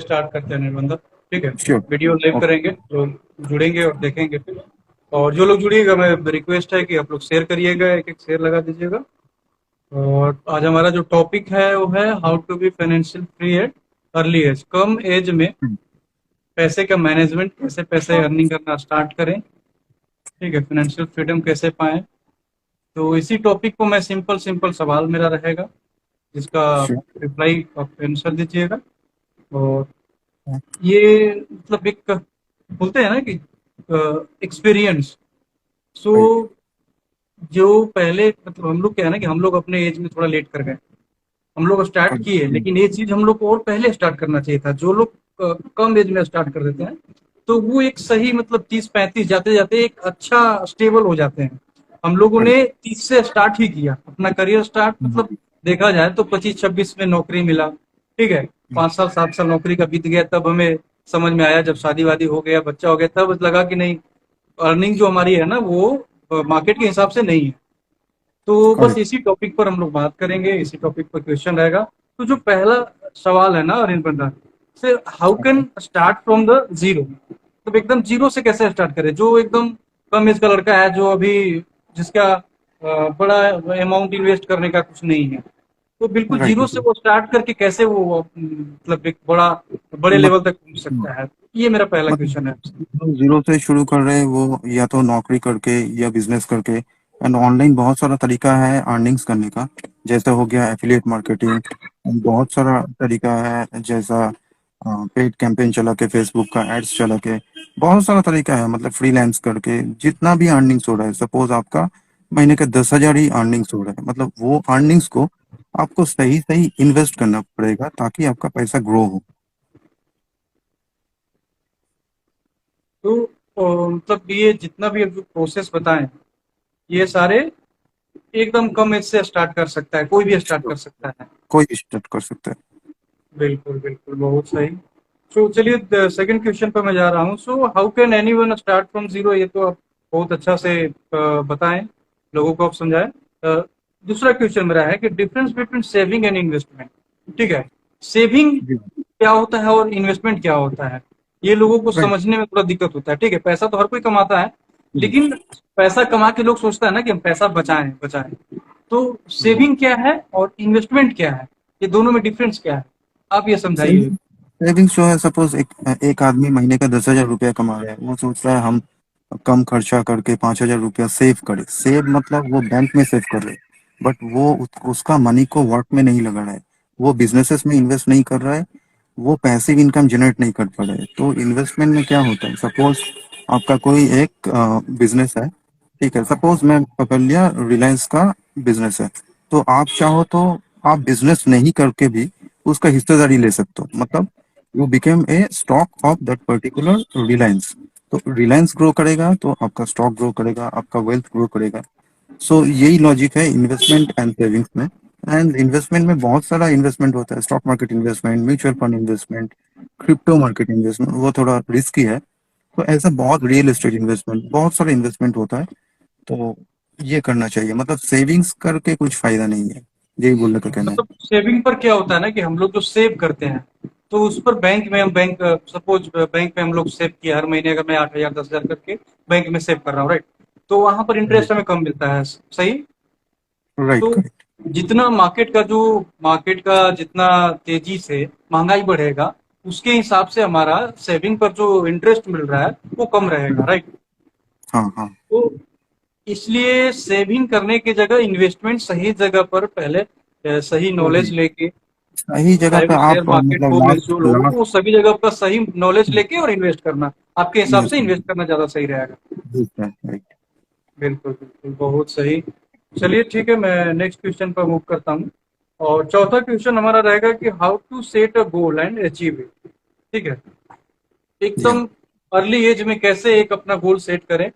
Start करते हैं निर्बंधन। ठीक है, श्योर। Video live okay. करेंगे, लोग जुड़ेंगे और देखेंगे फिर। और जो लोग जुड़िएगा, मैं रिक्वेस्ट है कि आप लोग शेयर करिएगा, एक एक शेयर लगा दीजिएगा। और आज हमारा जो टॉपिक है वो है how to be financial free at early age. कम एज में पैसे का मैनेजमेंट, कैसे पैसे अर्निंग करना स्टार्ट करें। ठीक है, फाइनेंशियल फ्रीडम कैसे पाएं। तो इसी टॉपिक को मैं सिंपल सिंपल सवाल मेरा रहेगा, जिसका श्योर। रिप्लाई आप आंसर दीजिएगा। और ये मतलब एक बोलते हैं ना कि एक्सपीरियंस। सो राइट। जो पहले मतलब हम लोग क्या है ना कि हम लोग अपने एज में थोड़ा लेट कर गए। हम लोग स्टार्ट किए, लेकिन ये चीज हम लोग को और पहले स्टार्ट करना चाहिए था। जो लोग कम एज में स्टार्ट कर देते हैं, तो वो एक सही मतलब 30-35 जाते जाते एक अच्छा स्टेबल हो जाते हैं। हम लोगों राइट। ने 30 से स्टार्ट ही किया अपना करियर स्टार्ट, मतलब देखा जाए तो 25-26 में नौकरी मिला। ठीक है, 5 साल 7 साल नौकरी का बीत गया, तब हमें समझ में आया, जब शादी वादी हो गया, बच्चा हो गया, तब लगा कि नहीं, अर्निंग जो हमारी है ना वो मार्केट के हिसाब से नहीं है। तो बस करेक्ट। इसी टॉपिक पर हम लोग बात करेंगे, इसी टॉपिक पर क्वेश्चन रहेगा। तो जो पहला सवाल है ना अरिंद से, how can start from the zero. तो एकदम जीरो से कैसे स्टार्ट करें, जो एकदम कम एज का लड़का है, जो अभी जिसका बड़ा अमाउंट इन्वेस्ट करने का कुछ नहीं है, तो बिल्कुल राइट। जीरो से वो स्टार्ट करके कैसे वो मतलब एक बड़े लेवल तक पहुंच मतलब सकता है। ये मेरा पहला मतलब क्वेश्चन है आपसे। जो जीरो से शुरू कर रहे हैं वो या तो नौकरी करके या बिजनेस करके। एंड ऑनलाइन बहुत सारा तरीका है अर्निंग्स करने का। जैसे हो गया एफिलिएट मार्केटिंग। बहुत सारा तरीका है, जैसा पेड कैंपेन चला के, फेसबुक का एड्स चला के। बहुत सारा तरीका है, मतलब फ्रीलांस करके जितना भी अर्निंग्स हो रहा है। सपोज आपका महीने के 10,000 ही अर्निंग्स हो रहा है, मतलब वो अर्निंग्स को आपको सही सही इन्वेस्ट करना पड़ेगा ताकि आपका पैसा ग्रो हो। तो मतलब ये जितना भी अब जो प्रोसेस बताएं, ये सारे एकदम कम एज से स्टार्ट कर सकता है, कोई भी स्टार्ट कर सकता है। कोई स्टार्ट कर सकता है। बिल्कुल बिल्कुल, बहुत सही। सो चलिए सेकंड क्वेश्चन पर मैं जा रहा हूँ। So how can anyone start from zero, ये तो आप बहुत अच्छा से बताएं, लोगों को आप समझाएं। दूसरा क्वेश्चन मेरा है कि difference between saving and investment. ठीक है, सेविंग जी। क्या होता है और इन्वेस्टमेंट क्या होता है, ये लोगों को राइट। समझने में थोड़ा दिक्कत होता है। ठीक है, पैसा तो हर कोई कमाता है, लेकिन पैसा कमा के लोग सोचता है ना कि हम पैसा बचाएं बचाएं। तो सेविंग क्या है और इन्वेस्टमेंट क्या है, ये दोनों में डिफरेंस क्या है, आप ये समझाइए। सेविंग सेविंग्स जो है, सपोज एक एक आदमी महीने का 10,000 रुपया कमा रहा है, वो सोच रहा है हम कम खर्चा करके 5,000 रुपया सेव करें। सेव मतलब वो बैंक में सेव कर रहे हैं, बट वो उसका मनी को वर्क में नहीं लगा रहा है। वो बिजनेसेस में इन्वेस्ट नहीं कर रहा है। वो पैसिव इनकम जनरेट नहीं कर पा रहा है। तो इन्वेस्टमेंट में क्या होता है, सपोज आपका कोई एक बिजनेस है। ठीक है, सपोज मैं पकड़ लिया रिलायंस का बिजनेस है। तो आप चाहो तो आप बिजनेस नहीं करके भी उसका हिस्सेदारी ले सकते हो, मतलब you became a stock of that particular Reliance. तो रिलायंस ग्रो करेगा तो आपका स्टॉक ग्रो करेगा, आपका वेल्थ ग्रो करेगा। सो यही लॉजिक है इन्वेस्टमेंट एंड सेविंग्स में। एंड इन्वेस्टमेंट में बहुत सारा इन्वेस्टमेंट होता है, stock market investment, mutual fund investment, crypto market investment, वो थोड़ा रिस्की है। तो ऐसा बहुत रियल एस्टेट इन्वेस्टमेंट, बहुत सारा इन्वेस्टमेंट होता है। तो ये करना चाहिए, मतलब सेविंग्स करके कुछ फायदा नहीं है। यही बोलने का कहना है। मतलब सेविंग पर क्या होता है ना कि हम लोग जो सेव करते हैं, तो उस पर बैंक में हम बैंक सपोज बैंक में हम लोग सेव किया, हर महीने अगर मैं 8,000 10,000 करके बैंक में सेव कर रहा हूँ, राइट, तो वहां पर इंटरेस्ट हमें कम मिलता है। सही। राइट। तो करेक्ट। जितना मार्केट का जितना तेजी से महंगाई बढ़ेगा, उसके हिसाब से हमारा सेविंग पर जो इंटरेस्ट मिल रहा है वो कम रहेगा, राइट। हाँ हाँ। तो इसलिए सेविंग करने की जगह इन्वेस्टमेंट सही जगह पर पहले सही नॉलेज वही लेके, सही जगह चाहे पे वो शेयर आप मार्केट मतलब हो, लास्ट म्यूचुअल हो, लास्ट वो सभी जगह पर सही नॉलेज लेके और इन्वेस्ट करना, आपके हिसाब से इन्वेस्ट करना ज्यादा सही रहेगा। राइट। बिल्कुल बिल्कुल, बहुत सही। चलिए ठीक है, मैं नेक्स्ट क्वेश्चन पर मूव करता हूँ। और चौथा क्वेश्चन हमारा रहेगा कि how to set a goal and achieve it. ठीक है, या एकदम अर्ली एज में कैसे एक अपना गोल सेट करें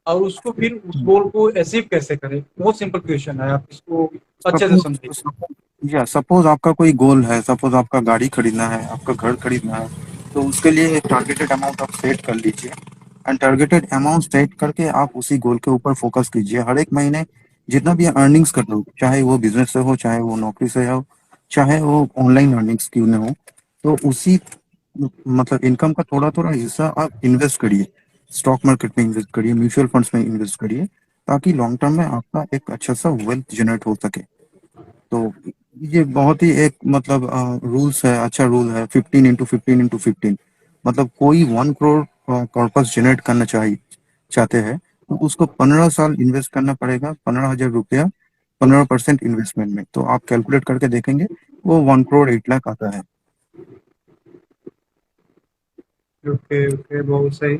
और उसको फिर उस गोल को अचीव कैसे करें। बहुत सिंपल क्वेश्चन है, आप इसको अच्छे से समझिए। सपोज या सपोज आपका कोई गोल है, सपोज आपका गाड़ी खरीदना है, आपका घर खरीदना है। तो उसके लिए एक टारगेटेड अमाउंट आप सेट कर लीजिए। एंड टारगेटेड अमाउंट सेट करके आप उसी गोल के ऊपर फोकस कीजिए हर एक महीने। जितना भी अर्निंग्स कर रहे हो, चाहे वो बिजनेस से हो, चाहे वो नौकरी से हो, चाहे वो ऑनलाइन अर्निंग्स क्यों ना हो, तो उसी मतलब इनकम का थोड़ा थोड़ा हिस्सा आप इन्वेस्ट करिए, स्टॉक मार्केट में इन्वेस्ट करिए, म्यूचुअल फंड्स में इन्वेस्ट करिए, ताकि लॉन्ग टर्म में आपका एक अच्छा सा वेल्थ जनरेट हो सके। तो ये बहुत ही एक मतलब रूल्स है, अच्छा रूल है, 15 into 15 into 15। मतलब कोई 1 करोड़ कॉर्पस जनरेट करना चाहते हैं, तो उसको 15 साल इन्वेस्ट करना पड़ेगा, 15,000 रुपया, 15% इन्वेस्टमेंट में। तो आप कैलकुलेट करके देखेंगे, वो 1 करोड़ 8 लाख आता है। ओके ओके, बहुत सही।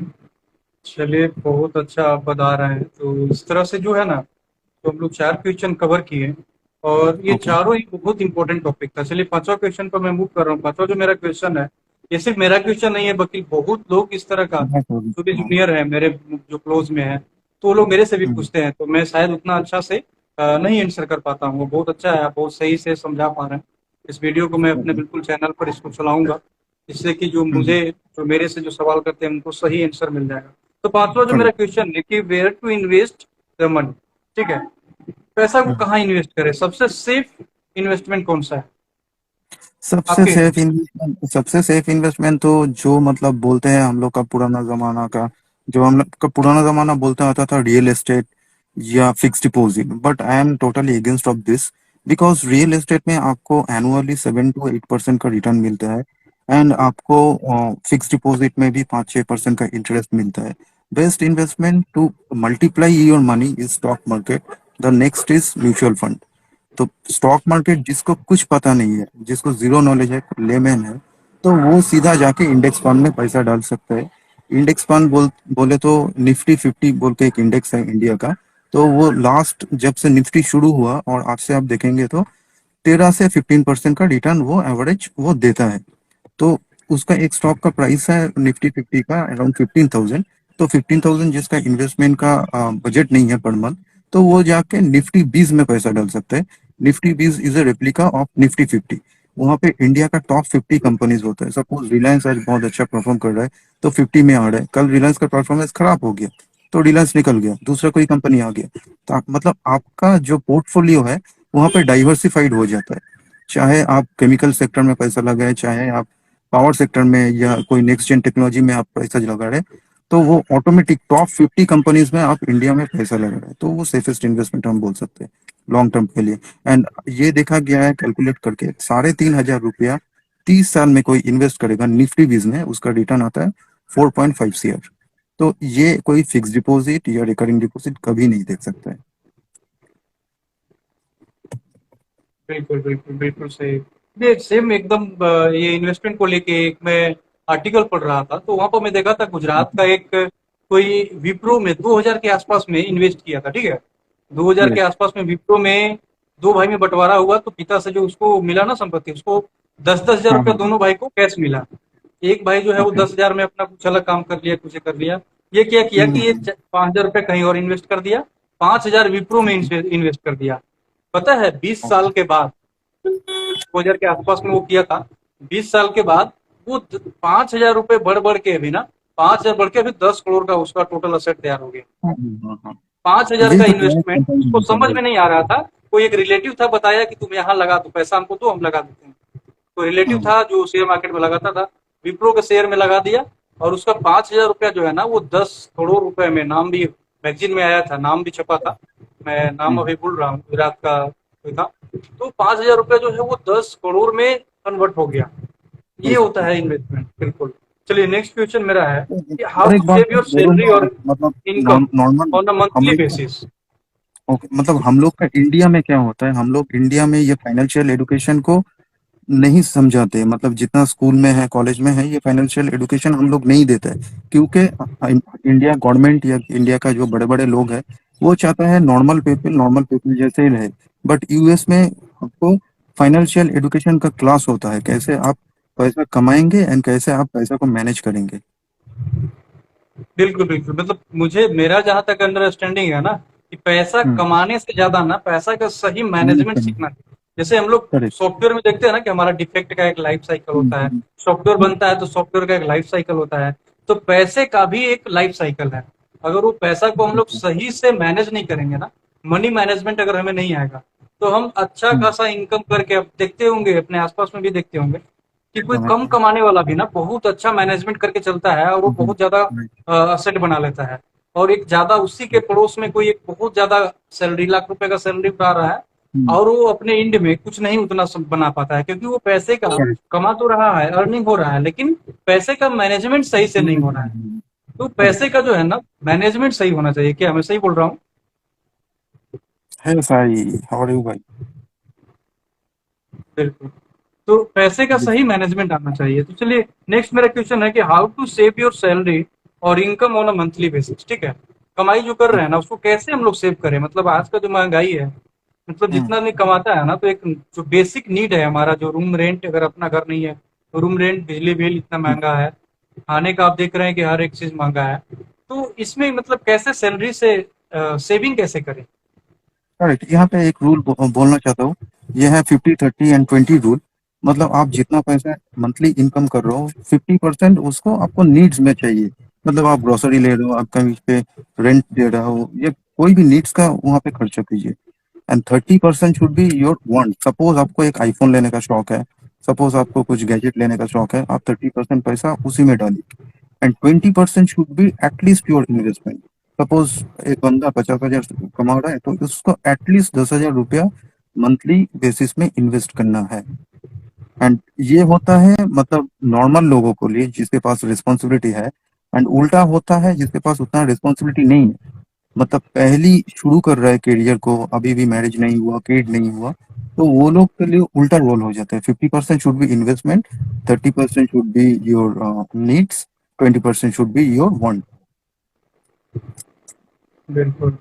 चलिए, बहुत अच्छा आप बता रहे हैं। तो इस तरह से जो है ना, तो हम लोग 4 क्वेश्चन कवर किए, और ये ओके। चारों ही बहुत इंपॉर्टेंट टॉपिक था। चलिए, 5वां क्वेश्चन पर मैं मूव कर रहा हूँ। 5वां जो मेरा क्वेश्चन है, ये सिर्फ मेरा क्वेश्चन नहीं है, बल्कि बहुत लोग इस तरह का, जो भी हाँ। जूनियर है मेरे, जो क्लोज में है, तो वो लोग मेरे से भी हम्म, पूछते हैं। तो मैं शायद उतना अच्छा से नहीं आंसर कर पाता हूँ। वो बहुत अच्छा है, आप बहुत सही से समझा पा रहे हैं। इस वीडियो को मैं अपने ओके। बिल्कुल चैनल पर इसको चलाऊंगा, जिससे कि हम्म, जो मेरे से जो सवाल करते हैं, उनको सही आंसर मिल जाएगा। तो 5वां जो मेरा करेक्ट। क्वेश्चन है कि where to invest the money, ठीक है, पैसा को हम्म। कहाँ इन्वेस्ट करें, सबसे सेफ इन्वेस्टमेंट कौन सा है सबसे आपके हिसाब सेफ से? इन्वेस्टमेंट, सबसे सेफ इन्वेस्टमेंट तो जो मतलब बोलते हैं हम लोग का पुराना जमाना का, जो हम लोग का पुराना जमाना बोलता आता था, रियल एस्टेट या fix deposit. But I am totally against of this, because real estate में आपको एनुअली 7 to 8% का रिटर्न मिलता है, एंड आपको फिक्स डिपॉजिट में भी 5-6% का इंटरेस्ट मिलता है। Best investment to multiply your money is stock market, the next is mutual fund. तो स्टॉक मार्केट जिसको कुछ पता नहीं है, जिसको जीरो नॉलेज है, लेमैन है, तो वो सीधा जाके इंडेक्स फंड में पैसा डाल सकता है। इंडेक्स फंड बोले तो निफ्टी 50 बोल के एक इंडेक्स है इंडिया का। तो वो लास्ट जब से निफ्टी शुरू हुआ और आज से आप देखेंगे तो 13 से 15% का रिटर्न वो एवरेज वो देता है। तो उसका एक स्टॉक का प्राइस है निफ्टी 50 का अराउंड 15,000। तो 15,000 जिसका इन्वेस्टमेंट का बजट नहीं है पर मंथ, तो वो जाके निफ्टी 20 में पैसा डाल सकते हैं। Nifty 20 is a replica of Nifty 50। वहाँ पे इंडिया का टॉप 50 कंपनीज होता है। सपोज रिलायंस आज बहुत अच्छा परफॉर्म कर रहा है, तो 50 में आ रहा है। कल रिलायंस का परफॉर्मेंस खराब हो गया, तो रिलायंस निकल गया, दूसरा कोई कंपनी आ गया। तो मतलब आपका जो पोर्टफोलियो है वहाँ पे डाइवर्सिफाइड हो जाता है। चाहे आप केमिकल सेक्टर में पैसा लगाए, चाहे आप पावर सेक्टर में या कोई नेक्स्ट जेन टेक्नोलॉजी में आप पैसा लगा रहे हैं, तो वो ऑटोमेटिक टॉप 50 कंपनीज में आप इंडिया में पैसा लगा रहे हैं, तो वो सेफेस्ट इन्वेस्टमेंट हम बोल सकते हैं लॉन्ग टर्म के लिए। एंड ये देखा गया है कैलकुलेट करके, 3,500 रुपया 30 साल में कोई इन्वेस्ट करेगा निफ्टी 20 में, उसका रिटर्न आता है 4.5 CR। तो ये कोई फिक्स डिपॉजिट या रिकरिंग डिपॉजिट कभी नहीं देख सकता है। बिल्कुल बिल्कुल बिल्कुल सही। ये सेम एकदम ये इन्वेस्टमेंट को लेके एक मैं आर्टिकल पढ़ रहा था, तो वहां पर मैं देखा था गुजरात का एक कोई विप्रो में 2000 के आसपास में इन्वेस्ट किया था, ठीक है। 2000 के करेक्ट। आसपास में विप्रो में दो भाई में बंटवारा हुआ, तो पिता से जो उसको मिला ना संपत्ति, उसको 10-10 हजार हाँ रुपया हाँ। दोनों भाई को कैश मिला। एक भाई जो है वो ओके। 10 हजार में अपना कुछ अलग काम कर लिया, कुछ कर लिया। ये क्या किया कि ये हम्म। 5 हजार रुपये कहीं और इन्वेस्ट कर दिया, 5 हजार विप्रो में इन्वेस्ट कर दिया। पता है 20 साल के बाद, 2000 के आसपास में वो किया था, 20 साल के बाद वो 5 हजार रुपये बढ़ बढ़ के अभी ना, 5 हजार बढ़ के अभी 10 करोड़ का उसका टोटल असेट तैयार हो गया। हाँ हाँ हाँ। 5 हजार यही का तो इन्वेस्टमेंट उसको समझ है। में नहीं आ रहा था। कोई एक रिलेटिव था, बताया कि तुम यहाँ लगा दो पैसा हमको, तो हम लगा देते हैं। कोई रिलेटिव हाँ। था जो शेयर मार्केट में लगाता था, विप्रो के शेयर में लगा दिया, और उसका 5 हजार रुपया जो है ना, वो 10 करोड़ रुपए में, नाम भी मैगजीन में आया था, नाम भी छपा था। मैं नाम हम्म। अभी भूल रहा हूँ, गुजरात का कोई था। तो 5 हजार रुपया जो है वो 10 करोड़ में कन्वर्ट हो गया। ये होता है इन्वेस्टमेंट, बिल्कुल। चलिए, नेक्स्ट क्वेश्चन मेरा है कि हाउ और टू एक बात सेव मैं योर सैलरी बोलूंगा, और मतलब इनकम नॉर्मल ऑन अ हम मंथली लोग, बेसिस। ओके, मतलब हम लोग का इंडिया में क्या होता है, हम लोग इंडिया में ये फाइनेंशियल एडुकेशन को नहीं समझाते। मतलब जितना स्कूल में है, कॉलेज में है, ये फाइनेंशियल एडुकेशन हम लोग नहीं देते हैं, क्योंकि इंडिया गवर्नमेंट या इंडिया का जो बड़े बड़े लोग हैं, वो चाहता है नॉर्मल पीपल जैसे ही रहे। बट यूएस में आपको फाइनेंशियल एडुकेशन का क्लास होता है, कैसे आप पैसा कमाएंगे एंड कैसे आप पैसा को मैनेज करेंगे। बिल्कुल बिल्कुल, मतलब मुझे, मेरा जहां तक अंडरस्टैंडिंग है ना, कि पैसा हम्म। कमाने से ज्यादा ना पैसा का सही मैनेज मैनेजमेंट करेंगे। सीखना चाहिए। जैसे हम लोग करेक्ट। सॉफ्टवेयर में देखते हैं ना कि हमारा डिफेक्ट का एक लाइफ साइकिल होता है, हम्म। सॉफ्टवेयर बनता है तो सॉफ्टवेयर का एक लाइफ साइकिल होता है। तो पैसे का भी एक लाइफ साइकिल है। अगर वो पैसा को हम लोग सही से मैनेज नहीं करेंगे ना, मनी मैनेजमेंट अगर हमें नहीं आएगा, तो हम अच्छा हम्म। खासा इनकम करके, अब देखते होंगे अपने आसपास में भी देखते होंगे, कि कोई कम कमाने वाला भी ना बहुत अच्छा मैनेजमेंट करके चलता है और वो बहुत ज्यादा असेट बना लेता है। और एक ज्यादा उसी के पड़ोस में कोई एक बहुत ज्यादा सैलरी, लाख रुपए का सैलरी उठा रहा है, और वो अपने एंड में कुछ नहीं उतना बना पाता है, क्योंकि वो पैसे का कमा तो रहा है, अर्निंग हो रहा है, लेकिन पैसे का मैनेजमेंट सही से नहीं हो रहा है। तो पैसे का जो है ना, मैनेजमेंट सही होना चाहिए। क्या मैं सही बोल रहा हूँ? है साई। हाउ आर यू भाई? बिल्कुल। तो पैसे का सही मैनेजमेंट आना चाहिए। तो चलिए, नेक्स्ट मेरा क्वेश्चन है कि how to save your salary और income on a monthly basis. ठीक है, कमाई जो कर रहे हैं ना, उसको कैसे हम लोग सेव करें? मतलब आज का जो महंगाई है, मतलब जितना नहीं कमाता है ना, तो एक जो बेसिक नीड है हमारा, जो रूम रेंट, अगर अपना घर नहीं है तो रूम रेंट, बिजली बिल इतना महंगा है, खाने का आप देख रहे हैं कि हर एक चीज महंगा है। तो इसमें मतलब कैसे सैलरी से सेविंग कैसे करें? करेक्ट। यहाँ पे एक रूल बोलना चाहता हूँ। ये है 50 30 एंड 20 रूल। मतलब आप जितना पैसा मंथली इनकम कर रहे हो, 50% उसको आपको नीड्स में चाहिए। मतलब आप ग्रोसरी ले रहे हो, आप कहीं पे रेंट दे रहे हो, या कोई भी नीड्स का वहाँ पे खर्चा कीजिए। And 30% should be your want. Suppose आपको एक आईफोन लेने का शौक है, सपोज आपको कुछ गैजेट लेने का शौक है, आप 30% पैसा उसी में डालिए। And 20% should be at least your investment. Suppose एक बंदा 50,000 कमा रहा है, तो उसको एटलीस्ट 10,000 रुपया मंथली बेसिस में इन्वेस्ट करना है। एंड ये होता है मतलब नॉर्मल लोगों को लिए जिसके पास रिस्पॉन्सिबिलिटी है। एंड उल्टा होता है जिसके पास उतना रिस्पॉन्सिबिलिटी नहीं है, मतलब पहली शुरू कर रहा है करियर को, अभी भी मैरिज नहीं हुआ, किड नहीं हुआ, तो वो लोग के लिए उल्टा रोल हो जाता है। 50% should be investment, 30% should be your needs, 20% should be your want. बिल्कुल,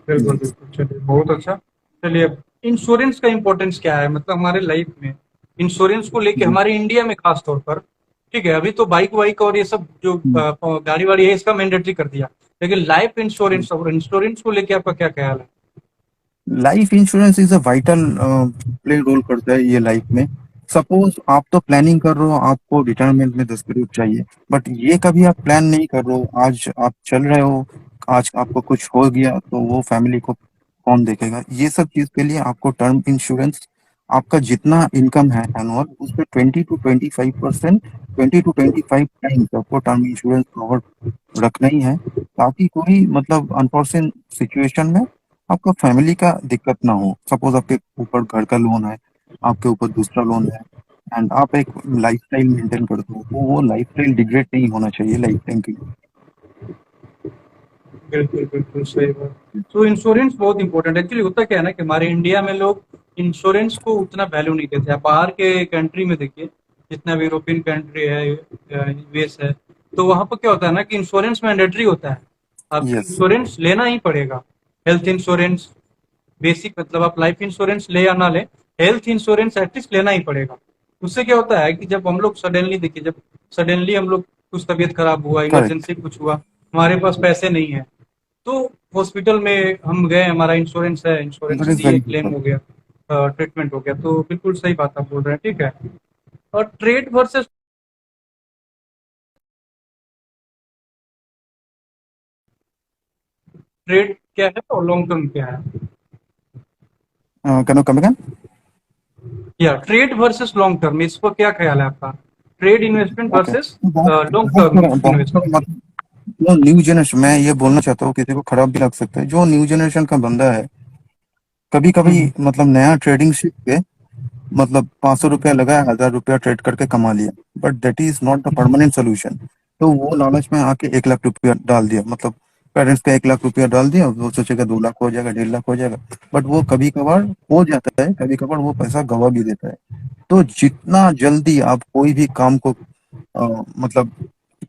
बिल्कुल, यस। बिल्कुल। चलिए, बहुत अच्छा। चलिए, अब इंश्योरेंस का इम्पोर्टेंस क्या है मतलब हमारे लाइफ में? इंश्योरेंस को लेके हमारे इंडिया में खास तौर पर, ठीक है, अभी तो बाइक वाइक और ये सब जो गाड़ी वाड़ी है, इसका मैंडेटरी कर दिया, लेकिन लाइफ इंश्योरेंस और इंश्योरेंस को लेके आपका क्या ख्याल है? Life insurance is a vital play role करता है ये लाइफ में। सपोज आप तो प्लानिंग कर रहे हो, आपको रिटायरमेंट में 10 करोड़ चाहिए, बट ये कभी आप प्लान नहीं कर रहे हो, आज आप चल रहे हो, आज आपको कुछ हो गया तो वो फैमिली को कौन देखेगा? ये सब चीज के लिए आपको टर्म इंश्योरेंस, आपका जितना इनकम है एनुअल, उसमें 20 to 25%, 20 to 25 टाइम्स आपको टर्म इंश्योरेंस कवर रखना ही है, ताकि कोई मतलब अनफॉर्चुनेट सिचुएशन में आपका फैमिली का दिक्कत ना हो। सपोज आपके ऊपर घर का लोन है, आपके ऊपर दूसरा लोन है, एंड आप एक लाइफस्टाइल मेंटेन करते हो, तो वो लाइफस्टाइल डिग्रेड नहीं होना चाहिए लाइफ टाइम के बिल्कुल, बिल्कुल सही बात। तो इंश्योरेंस बहुत इंपॉर्टेंट है। एक्चुअली होता क्या है ना, कि हमारे इंडिया में लोग इंश्योरेंस को उतना वैल्यू नहीं देते। आप बाहर के कंट्री में देखिए, जितना भी यूरोपियन कंट्री है, यूएस है, तो वहाँ पर क्या होता है ना कि इंश्योरेंस मैंडेटरी होता है। लिए। आपको यस। इंश्योरेंस लेना ही पड़ेगा। हेल्थ इंश्योरेंस, बेसिक, मतलब आप लाइफ इंश्योरेंस ले या ना ले, हेल्थ इंश्योरेंस एटलीस्ट लेना ही पड़ेगा। उससे क्या होता है कि जब हम लोग सडनली, देखिए, जब सडनली हम लोग कुछ तबीयत खराब हुआ, करेक्ट। इमरजेंसी कुछ हुआ, हमारे पास पैसे नहीं है, तो हॉस्पिटल में हम गए, हमारा इंश्योरेंस है, इंश्योरेंस दैट से इज दिए, वेरी क्लेम गुड। हो गया, ट्रीटमेंट हो गया। तो बिल्कुल सही बात आप बोल रहे हैं, ठीक है। और ट्रेड वर्सेस ट्रेड क्या है और लॉन्ग टर्म क्या है? Can you come again? या ट्रेड वर्सेस लॉन्ग टर्म, इस पर क्या ख्याल है आपका? Trade investment okay. वर्सेस बहुत लॉन्ग बहुत टर्म बहुत इन्वेस्टमेंट। मतलब जो न्यू जनरेशन, मैं ये बोलना चाहता हूँ, किसी को खराब भी लग सकता है, जो न्यू जनरेशन का बंदा है, कभी कभी हम्म, मतलब नया ट्रेडिंग सीख के मतलब 500 रुपया लगाया, 1000 रुपया ट्रेड करके कमा लिया, but that is not the permanent solution. तो वो लालच में आके 1 लाख रुपया डाल दिया, मतलब पेरेंट्स का 1 लाख रुपया डाल दिया, वो सोचेगा 2 लाख हो जाएगा, 1.5 लाख हो जाएगा, बट वो कभी कभार हो जाता है, कभी कभार वो पैसा गवा भी देता है। तो जितना जल्दी आप कोई भी काम को मतलब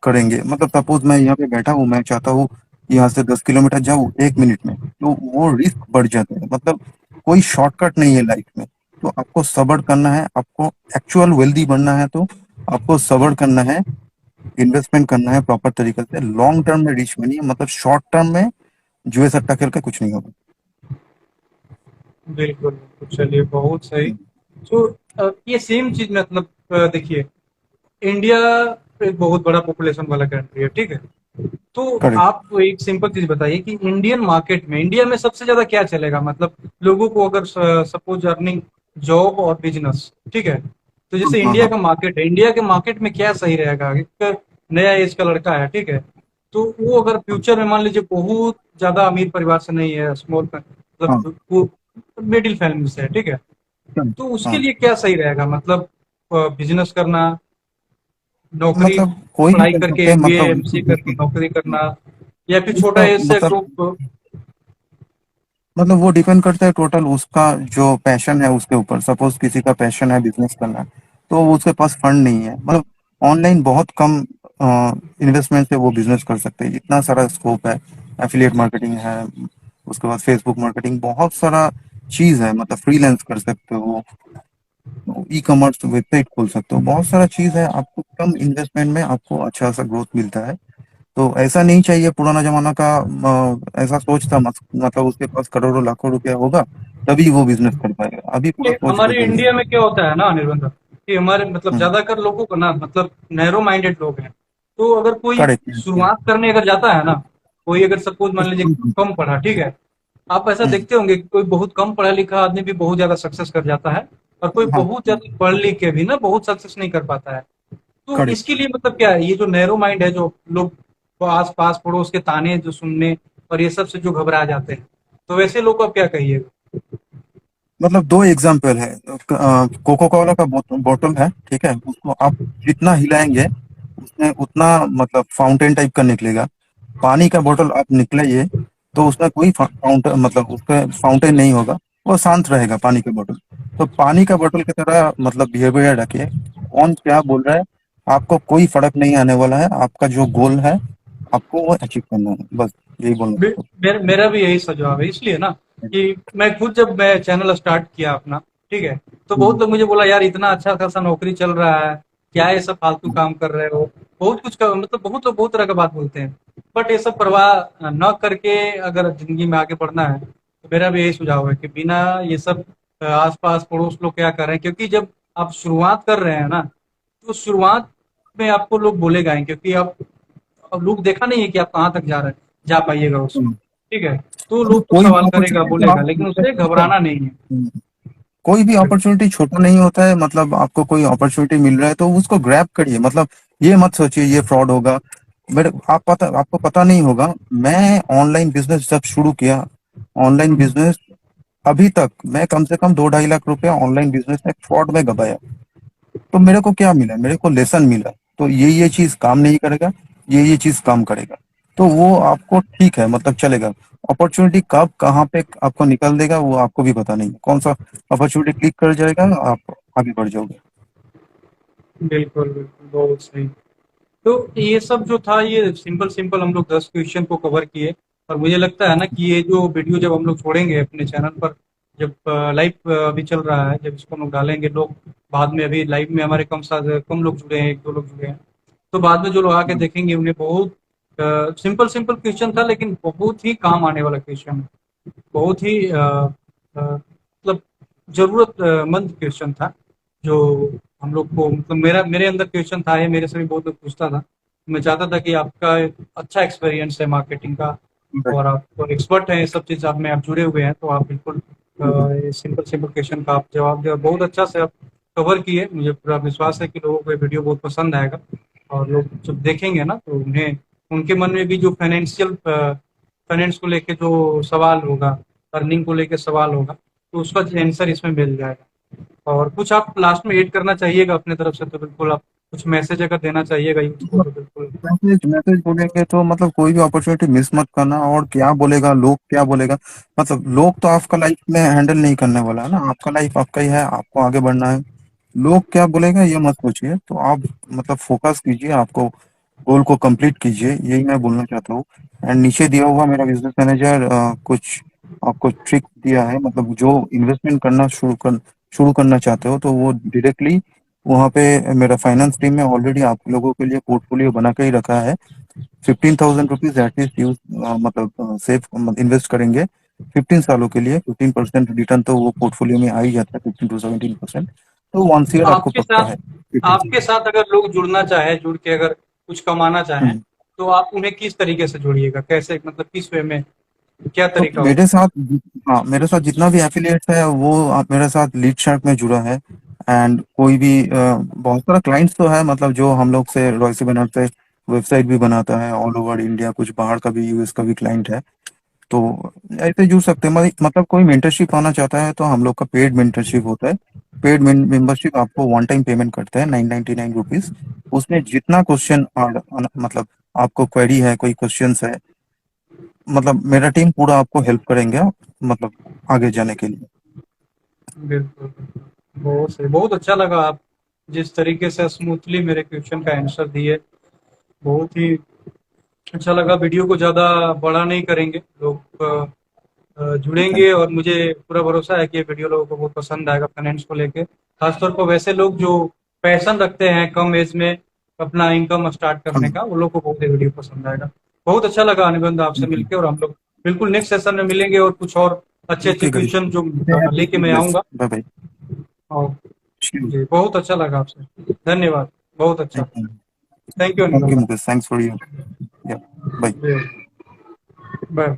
करेंगे, मतलब सपोज मैं यहाँ पे बैठा हूँ, मैं चाहता हूँ यहाँ से 10 किलोमीटर जाऊँ 1 मिनट में, तो वो रिस्क बढ़ जाता है। मतलब कोई शॉर्टकट नहीं है लाइफ में। तो आपको सब्र करना है, आपको एक्चुअल वेल्दी बनना है, तो आपको सब्र करना है, इन्वेस्टमेंट करना है प्रॉपर तरीके से। लॉन्ग टर्म में रिच बनिए, मतलब शॉर्ट टर्म में जुए सट्टा खेल के कुछ नहीं होगा। बिल्कुल, बिल्कुल, चलिए, बहुत सही। तो ये सेम चीज, मतलब देखिए, इंडिया एक बहुत बड़ा पॉपुलेशन वाला कंट्री है, ठीक है। तो करेक्ट। आप एक सिंपल चीज बताइए कि इंडियन मार्केट में, इंडिया में सबसे ज्यादा क्या चलेगा? मतलब लोगों को अगर सपोज अर्निंग, जॉब और बिजनेस, ठीक है, तो जैसे हाँ इंडिया हाँ का मार्केट है, इंडिया के मार्केट में क्या सही रहेगा? एक नया एज का लड़का है, ठीक है, तो वो अगर फ्यूचर में मान लीजिए बहुत ज्यादा अमीर परिवार से नहीं है, स्मॉल हाँ मतलब वो मिडिल फैमिली से है, ठीक है, हाँ तो उसके हाँ। लिए क्या सही रहेगा? मतलब बिजनेस करना, नौकरी, मतलब कोई भी पढ़ाई कर करके सकते हैं, एमबीए मतलब एमसीए करके नौकरी करना, या फिर छोटा उसका एज से मतलब ग्रुप। वो डिपेंड करता है टोटल उसका जो पैशन है उसके ऊपर। सपोज किसी का पैशन है बिजनेस करना, तो उसके पास फंड नहीं है, मतलब ऑनलाइन बहुत कम इन्वेस्टमेंट से वो बिजनेस कर सकते हैं। इतना सारा स्कोप है, एफिलिएट मार्केटिंग है, उसके बाद फेसबुक मार्केटिंग, बहुत सारा चीज है। मतलब फ्रीलांस कर सकते हो, ई कॉमर्स वेबसाइट खोल सकते हो, बहुत सारा चीज है। आपको कम इन्वेस्टमेंट में आपको अच्छा सा ग्रोथ मिलता है। तो ऐसा नहीं चाहिए पुराना जमाना का ऐसा सोच था, मतलब उसके पास करोड़ों लाखों रुपया होगा तभी वो बिजनेस कर पाएगा। अभी पूरा ये सोच हमारे बदल गया। इंडिया में क्या होता है ना निर्बंध, कि हमारे मतलब हम्म। ज्यादातर लोगों को ना, मतलब नैरो माइंडेड लोग हैं। तो अगर कोई करेक्ट। शुरुआत करने अगर जाता है ना, कोई अगर सपोज मान लीजिए कम पढ़ा, ठीक है, आप ऐसा हम्म। देखते होंगे कि कोई बहुत कम पढ़ा लिखा आदमी भी बहुत ज्यादा सक्सेस कर जाता है, और कोई हाँ। बहुत ज्यादा पढ़ लिख के भी ना बहुत सक्सेस नहीं कर पाता है। तो करेक्ट। इसके लिए मतलब क्या है, ये जो नैरो माइंड है, जो लोग आस पास पड़ोस के ताने जो सुनने और ये सब से जो घबरा जाते हैं, तो वैसे लोग को आप क्या कहिएगा? मतलब दो एग्जाम्पल है। कोको कोला का बोतल है, ठीक है, उसको आप जितना हिलाएंगे उसमें उतना मतलब फाउंटेन टाइप का निकलेगा। पानी का बोतल आप निकलाइए तो उसमें कोई फाउंटेन, मतलब उसका फाउंटेन नहीं होगा, वो शांत रहेगा पानी का बोतल। तो पानी का बोतल की तरह मतलब बिहेवियर रखिए। कौन क्या बोल रहा है, आपको कोई फर्क नहीं आने वाला है। आपका जो गोल है आपको वो अचीव करना है, बस यही बोलना चाहता मेरा भी यही सुझाव है, इसलिए ना हूँ। कि मैं खुद जब मैं चैनल स्टार्ट किया अपना, ठीक है, तो हम्म। बहुत लोग मुझे बोला, यार इतना अच्छा खासा नौकरी चल रहा है, क्या ये सब फालतू काम कर रहे हो? बहुत कुछ का मतलब बहुत लोग बहुत तरह का बात बोलते हैं, बट ये सब परवाह न करके अगर जिंदगी में आगे बढ़ना है, तो मेरा भी यही सुझाव है कि बिना ये सब आस पास पड़ोस लोग क्या कर रहे हैं, क्योंकि जब आप शुरुआत कर रहे हैं ना, तो शुरुआत में आपको लोग बोलेगा ही, क्योंकि आप अब लोग देखा नहीं है कि आप कहाँ तक जा रहे हैं, जा पाइएगा उसमें, हम्म। ठीक है, तो मतलब लोग तो सवाल करेगा बोलेगा, लेकिन उससे घबराना नहीं है। कोई भी अपॉर्चुनिटी छोटा नहीं होता है। मतलब आपको कोई अपॉर्चुनिटी मिल रहा है तो उसको ग्रैब करिए। मतलब ये मत सोचिए ये फ्रॉड होगा। बट आपको पता नहीं होगा। मैं ऑनलाइन बिजनेस जब शुरू किया, ऑनलाइन बिजनेस, अभी तक मैं कम से कम 2-2.5 लाख रुपया ऑनलाइन बिजनेस में फ्रॉड में गवाया। तो मेरे को क्या मिला, मेरे को लेसन मिला। तो ये चीज काम नहीं करेगा, ये चीज काम करेगा। तो वो आपको ठीक है, मतलब चलेगा। अपॉर्चुनिटी कब कहाँ पे आपको निकल देगा वो आपको भी पता नहीं। कौन सा अपॉर्चुनिटी क्लिक कर जाएगा, आप आगे बढ़ जाओगे। बिल्कुल बिल्कुल, बहुत सही। तो ये सब जो था, ये सिंपल सिंपल हम लोग 10 क्वेश्चन को कवर किए, और मुझे लगता है ना कि ये जो वीडियो जब हम लोग छोड़ेंगे अपने चैनल पर, जब लाइव अभी चल रहा है, जब इसको हम लोग डालेंगे, लोग बाद में, अभी लाइव में हमारे कम लोग जुड़े हैं, एक दो लोग जुड़े हैं, तो बाद में जो लोग आके हम्म। देखेंगे उन्हें बहुत सिंपल सिंपल क्वेश्चन था, लेकिन बहुत ही काम आने वाला क्वेश्चन है, बहुत ही मतलब जरूरतमंद क्वेश्चन था, जो हम लोग को, मतलब मेरे अंदर क्वेश्चन था, ये मेरे से भी बहुत लोग पूछता था। मैं चाहता था कि आपका एक अच्छा एक्सपीरियंस है मार्केटिंग का, और आप तो एक्सपर्ट हैं ये सब चीज़ आप में, आप जुड़े हुए हैं, तो आप बिल्कुल सिंपल सिंपल क्वेश्चन का आप जवाब दिया, बहुत अच्छा से आप कवर किए। मुझे पूरा विश्वास है कि लोगों को ये वीडियो बहुत पसंद आएगा, और लोग जब देखेंगे ना, तो उन्हें, उनके मन में भी जो फाइनेंस को लेके जो सवाल होगा, अर्निंग को लेके सवाल होगा, तो उसका आंसर इसमें मिल जाएगा। और कुछ आप लास्ट में ऐड करना चाहिएगा अपने तरफ से, तो बिल्कुल आप कुछ मैसेज अगर देना चाहिएगा यूथ को, तो बिल्कुल। मैसेज मैसेज बोलेंगे तो मतलब कोई भी अपॉर्चुनिटी मिस मत करना। और क्या बोलेगा लोग, क्या बोलेगा, मतलब लोग तो आपका लाइफ में हैंडल नहीं करने वाला है ना। आपका लाइफ आपका ही है, आपको आगे बढ़ना है। लोग क्या बोलेगा ये मत सोचिए। तो आप मतलब फोकस कीजिए, आपको गोल को कंप्लीट कीजिए, यही मैं बोलना चाहता हूँ। एंड नीचे दिया हुआ मेरा बिजनेस मैनेजर कुछ आपको ट्रिक दिया है। मतलब जो इन्वेस्टमेंट करना शुरू करना चाहते हो तो वो डायरेक्टली वहाँ पे मेरा फाइनेंस टीम में ऑलरेडी आप लोगों के लिए पोर्टफोलियो बना के ही रखा है। 15,000 रुपीज एटलीस्ट यूज मतलब सेव इन्वेस्ट करेंगे 15 सालों के लिए, 15% रिटर्न तो वो पोर्टफोलियो में आ ही जाता है, 15 to 17%। तो 1 ईयर आपको आपके पक्का साथ है 15 आपके साथ अगर लोग जुड़ना चाहे, जुड़ के अगर कुछ कमाना चाहें, हम्म। तो आप उन्हें किस तरीके से जोड़िएगा, कैसे, मतलब किस वे में, क्या तो तरीका मेरे होगा? साथ, हाँ, मेरे साथ जितना भी एफिलिएट्स है वो आप मेरे साथ लीड शार्क में जुड़ा है। एंड कोई भी बहुत सारा क्लाइंट्स तो है, मतलब जो हम लोग से रॉयसी बैनर से वेबसाइट भी बनाता है ऑल ओवर इंडिया, कुछ बाहर का भी, यूएस का भी क्लाइंट है। तो ऐसे जुड़ सकते हैं। मतलब कोई मेंटरशिप आना चाहता है तो हम लोग का पेड मेंटरशिप होता है। पेड मेंबरशिप आपको वन टाइम पेमेंट करता है 999 रुपीज। उसमें जितना क्वेश्चन और मतलब आपको क्वेरी है, कोई क्वेश्चंस है, मतलब मेरा टीम पूरा आपको हेल्प करेंगे, मतलब आगे जाने के लिए। बिल्कुल, बिल्कुल। बहुत सही, बहुत अच्छा लगा आप जिस तरीके से स्मूथली मेरे क्वेश्चन का आंसर दिए, बहुत ही अच्छा लगा। वीडियो को ज़्यादा बड़ा नहीं करेंगे, लोग ठीक है। जुड़ेंगे और मुझे पूरा भरोसा है कि ये वीडियो लोगों को बहुत पसंद आएगा फाइनेंस को लेके। खासतौर पर वैसे लोग जो पैशन रखते हैं कम एज में अपना इनकम स्टार्ट करने हाँ। का, वो लोग को बहुत ये वीडियो पसंद आएगा। बहुत अच्छा लगा अनिबंध आपसे जी। मिलके, और हम लोग बिल्कुल नेक्स्ट सेशन में मिलेंगे और कुछ और अच्छे अच्छे ओके गाइस, क्वेश्चन जो लेके मैं यस, आऊँगा। Bye bye. और जी, बहुत अच्छा लगा आपसे, धन्यवाद, बहुत अच्छा। Thank you. Thank you thank you Anibandh. Mukesh, thanks for you. Yeah, bye. जी, बाय।